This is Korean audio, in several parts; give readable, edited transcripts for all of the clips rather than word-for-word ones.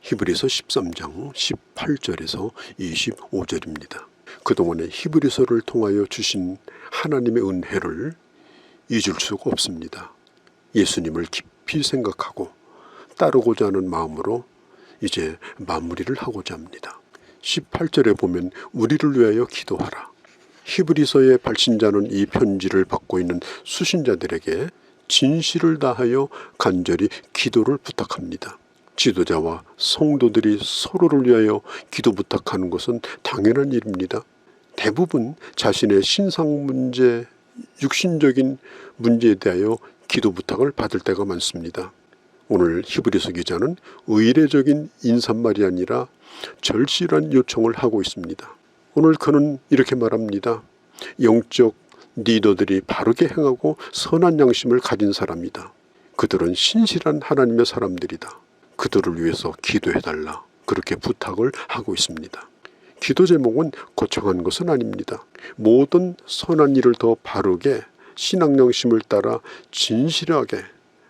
히브리서 13장 18절에서 25절입니다. 그동안의 히브리서를 통하여 주신 하나님의 은혜를 잊을 수가 없습니다. 예수님을 깊이 생각하고 따르고자 하는 마음으로 이제 마무리를 하고자 합니다. 18절에 보면 우리를 위하여 기도하라. 히브리서의 발신자는 이 편지를 받고 있는 수신자들에게 진실을 다하여 간절히 기도를 부탁합니다. 지도자와 성도들이 서로를 위하여 기도 부탁하는 것은 당연한 일입니다. 대부분 자신의 신상 문제, 육신적인 문제에 대하여 기도 부탁을 받을 때가 많습니다. 오늘 히브리서 기자는 의례적인 인사말이 아니라 절실한 요청을 하고 있습니다. 오늘 그는 이렇게 말합니다. 영적 리더들이 바르게 행하고 선한 양심을 가진 사람이다. 그들은 신실한 하나님의 사람들이다. 그들을 위해서 기도해달라. 그렇게 부탁을 하고 있습니다. 기도 제목은 거창한 것은 아닙니다. 모든 선한 일을 더 바르게 신앙 양심을 따라 진실하게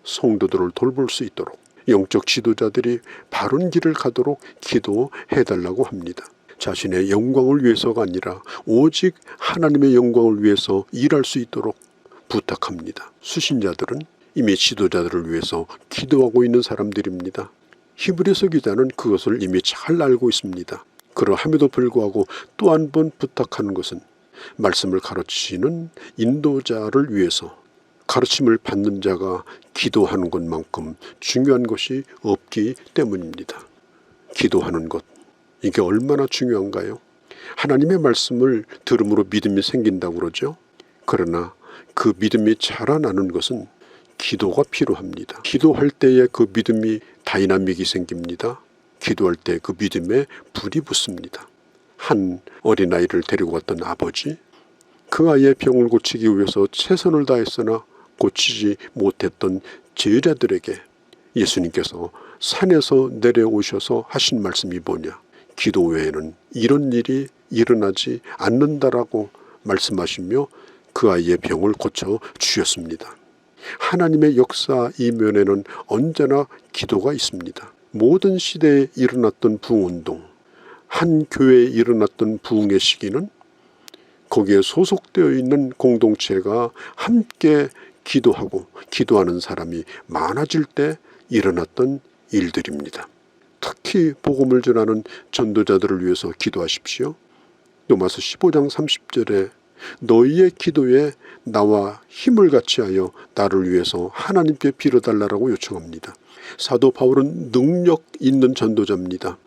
성도들을 돌볼 수 있도록 영적 지도자들이 바른 길을 가도록 기도해달라고 합니다. 자신의 영광을 위해서가 아니라 오직 하나님의 영광을 위해서 일할 수 있도록 부탁합니다. 수신자들은 이미 지도자들을 위해서 기도하고 있는 사람들입니다. 히브리서 기자는 그것을 이미 잘 알고 있습니다. 그러함에도 불구하고 또 한 번 부탁하는 것은 말씀을 가르치는 인도자를 위해서 가르침을 받는 자가 기도하는 것만큼 중요한 것이 없기 때문입니다. 기도하는 것, 이게 얼마나 중요한가요? 하나님의 말씀을 들음으로 믿음이 생긴다고 그러죠. 그러나 그 믿음이 자라나는 것은 기도가 필요합니다. 기도할 때에 그 믿음이 다이나믹이 생깁니다. 기도할 때 그 믿음에 불이 붙습니다. 한 어린아이를 데리고 갔던 아버지, 그 아이의 병을 고치기 위해서 최선을 다했으나 고치지 못했던 제자들에게 예수님께서 산에서 내려오셔서 하신 말씀이 뭐냐? 기도 외에는 이런 일이 일어나지 않는다라고 말씀하시며 그 아이의 병을 고쳐 주셨습니다. 하나님의 역사 이면에는 언제나 기도가 있습니다. 모든 시대에 일어났던 부흥운동, 한 교회에 일어났던 부흥의 시기는 거기에 소속되어 있는 공동체가 함께 기도하고 기도하는 사람이 많아질 때 일어났던 일들입니다. 특히 복음을 전하는 전도자들을 위해서 기도하십시오. 로마서 15장 30절에 너희의 기도에 나와 힘을 같이하여 나를 위해서 하나님께 빌어달라고 요청합니다. 사도 바울은 능력 있는 전도자입니다.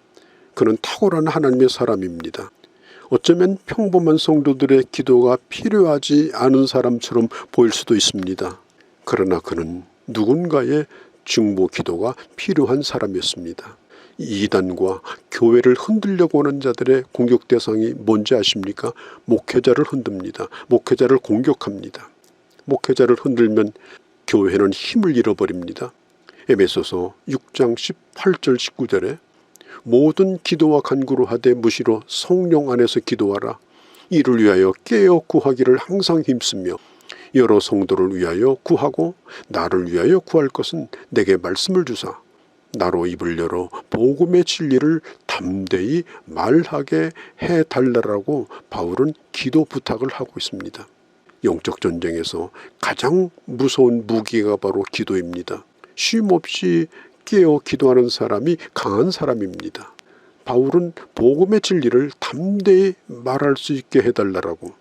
그는 탁월한 하나님의 사람입니다. 어쩌면 평범한 성도들의 기도가 필요하지 않은 사람처럼 보일 수도 있습니다. 그러나 그는 누군가의 중보 기도가 필요한 사람이었습니다. 이단과 교회를 흔들려고 하는 자들의 공격 대상이 뭔지 아십니까? 목회자를 흔듭니다. 목회자를 공격합니다. 목회자를 흔들면 교회는 힘을 잃어버립니다. 에베소서 6장 18절 19절에 모든 기도와 간구로 하되 무시로 성령 안에서 기도하라. 이를 위하여 깨어 구하기를 항상 힘쓰며 여러 성도를 위하여 구하고 나를 위하여 구할 것은 내게 말씀을 주사 나로 입을 열어 복음의 진리를 담대히 말하게 해달라고 바울은 기도 부탁을 하고 있습니다. 영적 전쟁에서 가장 무서운 무기가 바로 기도입니다. 쉼없이 깨어 기도하는 사람이 강한 사람입니다. 바울은 복음의 진리를 담대히 말할 수 있게 해달라고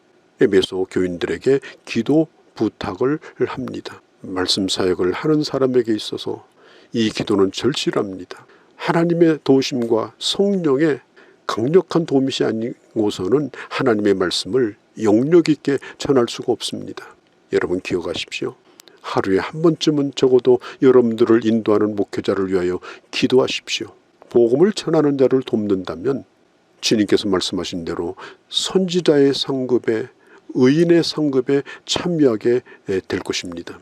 에베소 교인들에게 기도 부탁을 합니다. 말씀 사역을 하는 사람에게 있어서 이 기도는 절실합니다. 하나님의 도우심과 성령의 강력한 도움이 아니고서는 하나님의 말씀을 영역 있게 전할 수가 없습니다. 여러분 기억하십시오. 하루에 한 번쯤은 적어도 여러분들을 인도하는 목회자를 위하여 기도하십시오. 복음을 전하는 자를 돕는다면 주님께서 말씀하신 대로 선지자의 상급에 의인의 상급에 참여하게 될 것입니다.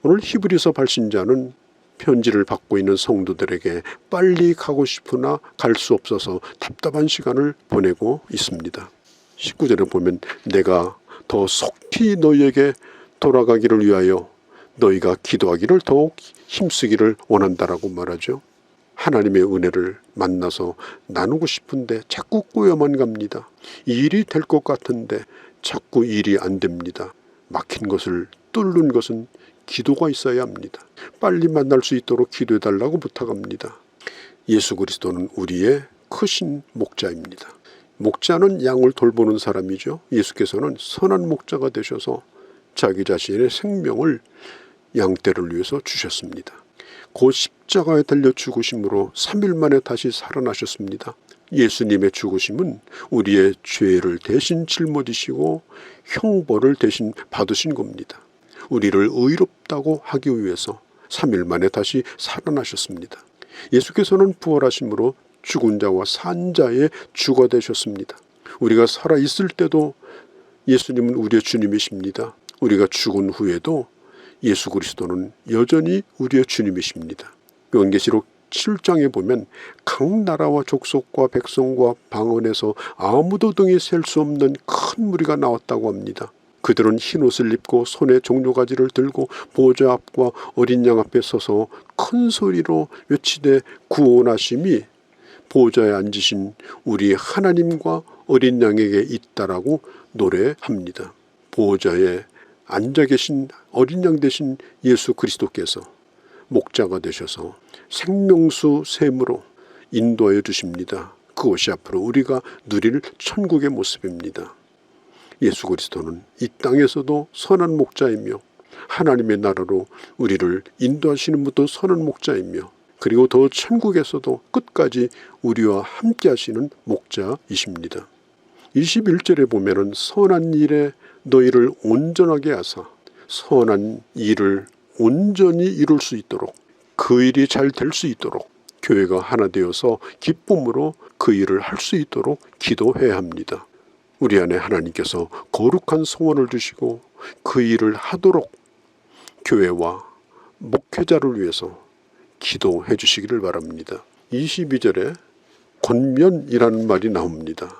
오늘 히브리서 발신자는 편지를 받고 있는 성도들에게 빨리 가고 싶으나 갈 수 없어서 답답한 시간을 보내고 있습니다. 19절에 보면 내가 더 속히 너희에게 돌아가기를 위하여 너희가 기도하기를 더욱 힘쓰기를 원한다라고 말하죠. 하나님의 은혜를 만나서 나누고 싶은데 자꾸 꼬여만 갑니다. 일이 될 것 같은데 자꾸 일이 안 됩니다. 막힌 것을 뚫는 것은 기도가 있어야 합니다. 빨리 만날 수 있도록 기도해달라고 부탁합니다. 예수 그리스도는 우리의 크신 목자입니다. 목자는 양을 돌보는 사람이죠. 예수께서는 선한 목자가 되셔서 자기 자신의 생명을 양떼를 위해서 주셨습니다. 곧 십자가에 달려 죽으심으로 3일 만에 다시 살아나셨습니다. 예수님의 죽으심은 우리의 죄를 대신 짊어지시고 형벌을 대신 받으신 겁니다. 우리를 의롭다고 하기 위해서 3일 만에 다시 살아나셨습니다. 예수께서는 부활하심으로 죽은 자와 산 자의 주가 되셨습니다. 우리가 살아있을 때도 예수님은 우리의 주님이십니다. 우리가 죽은 후에도 예수 그리스도는 여전히 우리의 주님이십니다. 요한계시록 7장에 보면 각 나라와 족속과 백성과 방언에서 아무도 등이 셀 수 없는 큰 무리가 나왔다고 합니다. 그들은 흰옷을 입고 손에 종려가지를 들고 보좌 앞과 어린 양 앞에 서서 큰 소리로 외치되 구원하심이 보좌에 앉으신 우리 하나님과 어린 양에게 있다라고 노래합니다. 보좌에 앉아 계신 어린 양 되신 예수 그리스도께서 목자가 되셔서 생명수 샘으로 인도하여 주십니다. 그것이 앞으로 우리가 누릴 천국의 모습입니다. 예수 그리스도는 이 땅에서도 선한 목자이며 하나님의 나라로 우리를 인도하시는 분도 선한 목자이며 그리고 더 천국에서도 끝까지 우리와 함께 하시는 목자이십니다. 21절에 보면은 선한 일에 너희를 온전하게 하사 선한 일을 온전히 이룰 수 있도록 그 일이 잘 될 수 있도록 교회가 하나 되어서 기쁨으로 그 일을 할 수 있도록 기도해야 합니다. 우리 안에 하나님께서 거룩한 소원을 주시고 그 일을 하도록 교회와 목회자를 위해서 기도해 주시기를 바랍니다. 22절에 권면이라는 말이 나옵니다.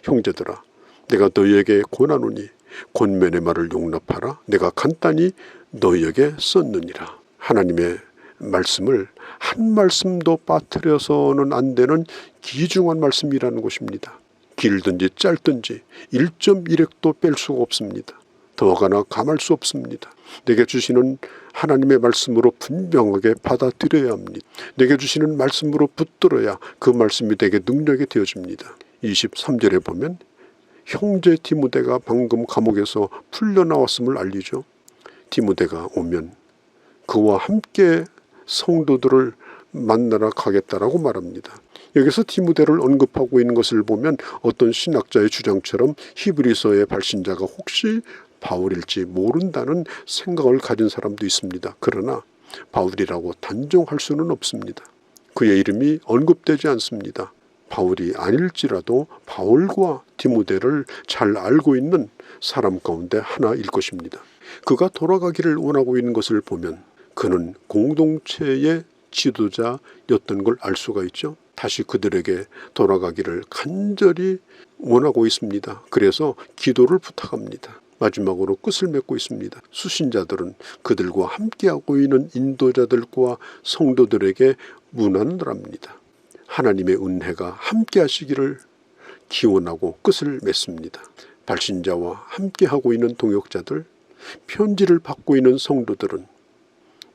형제들아 내가 너희에게 권하노니 권면의 말을 용납하라. 내가 간단히 너희에게 썼느니라. 하나님의 말씀을 한 말씀도 빠뜨려서는 안 되는 귀중한 말씀이라는 것입니다. 길든지 짧든지 1.1획도 뺄 수가 없습니다. 더하거나 감할 수 없습니다. 내게 주시는 하나님의 말씀으로 분명하게 받아들여야 합니다. 내게 주시는 말씀으로 붙들어야 그 말씀이 내게 능력이 되어집니다. 23절에 보면 형제 디모데가 방금 감옥에서 풀려나왔음을 알리죠. 디모데가 오면 그와 함께 성도들을 만나러 가겠다라고 말합니다. 여기서 디모데를 언급하고 있는 것을 보면 어떤 신학자의 주장처럼 히브리서의 발신자가 혹시 바울일지 모른다는 생각을 가진 사람도 있습니다. 그러나 바울이라고 단정할 수는 없습니다. 그의 이름이 언급되지 않습니다. 바울이 아닐지라도 바울과 디모데를 잘 알고 있는 사람 가운데 하나일 것입니다. 그가 돌아가기를 원하고 있는 것을 보면 그는 공동체의 지도자였던 걸 알 수가 있죠. 다시 그들에게 돌아가기를 간절히 원하고 있습니다. 그래서 기도를 부탁합니다. 마지막으로 끝을 맺고 있습니다. 수신자들은 그들과 함께하고 있는 인도자들과 성도들에게 문안을 합니다. 하나님의 은혜가 함께 하시기를 기원하고 끝을 맺습니다. 발신자와 함께하고 있는 동역자들, 편지를 받고 있는 성도들은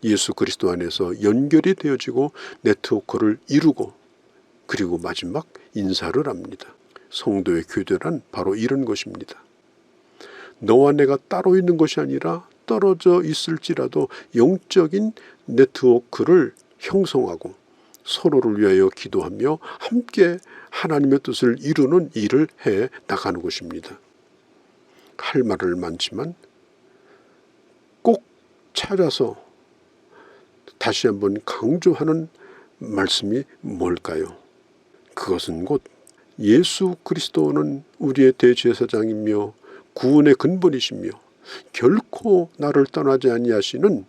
예수 그리스도 안에서 연결이 되어지고 네트워크를 이루고 그리고 마지막 인사를 합니다. 성도의 교제란 바로 이런 것입니다. 너와 내가 따로 있는 것이 아니라 떨어져 있을지라도 영적인 네트워크를 형성하고 서로를 위하여 기도하며 함께 하나님의 뜻을 이루는 일을 해 나가는 것입니다. 할 말을 많지만 꼭 찾아서 다시 한번 강조하는 말씀이 뭘까요? 그것은 곧 예수 그리스도는 우리의 대제사장이며 구원의 근본이시며 결코 나를 떠나지 아니하시는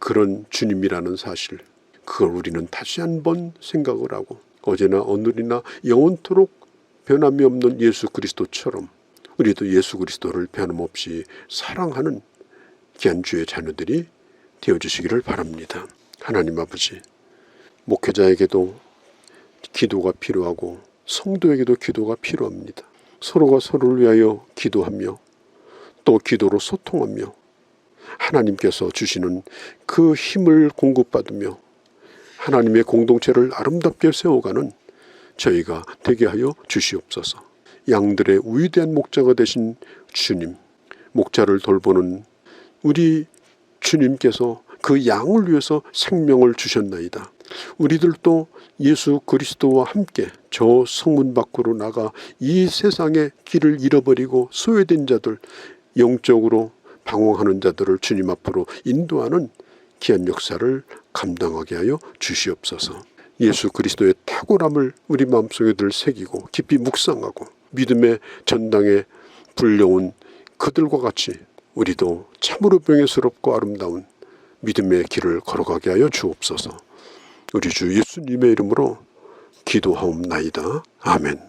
그런 주님이라는 사실, 그걸 우리는 다시 한번 생각을 하고 어제나 오늘이나 영원토록 변함이 없는 예수 그리스도처럼 우리도 예수 그리스도를 변함없이 사랑하는 귀한 주의 자녀들이 되어주시기를 바랍니다. 하나님 아버지, 목회자에게도 기도가 필요하고 성도에게도 기도가 필요합니다. 서로가 서로를 위하여 기도하며 또 기도로 소통하며 하나님께서 주시는 그 힘을 공급받으며 하나님의 공동체를 아름답게 세워가는 저희가 되게 하여 주시옵소서. 양들의 위대한 목자가 되신 주님, 목자를 돌보는 우리 주님께서 그 양을 위해서 생명을 주셨나이다. 우리들도 예수 그리스도와 함께 저 성문 밖으로 나가 이 세상의 길을 잃어버리고 소외된 자들, 영적으로 방황하는 자들을 주님 앞으로 인도하는 귀한 역사를 감당하게 하여 주시옵소서. 예수 그리스도의 탁월함을 우리 마음속에 늘 새기고 깊이 묵상하고 믿음의 전당에 불려온 그들과 같이 우리도 참으로 명예스럽고 아름다운 믿음의 길을 걸어가게 하여 주옵소서. 우리 주 예수님의 이름으로 기도하옵나이다. 아멘.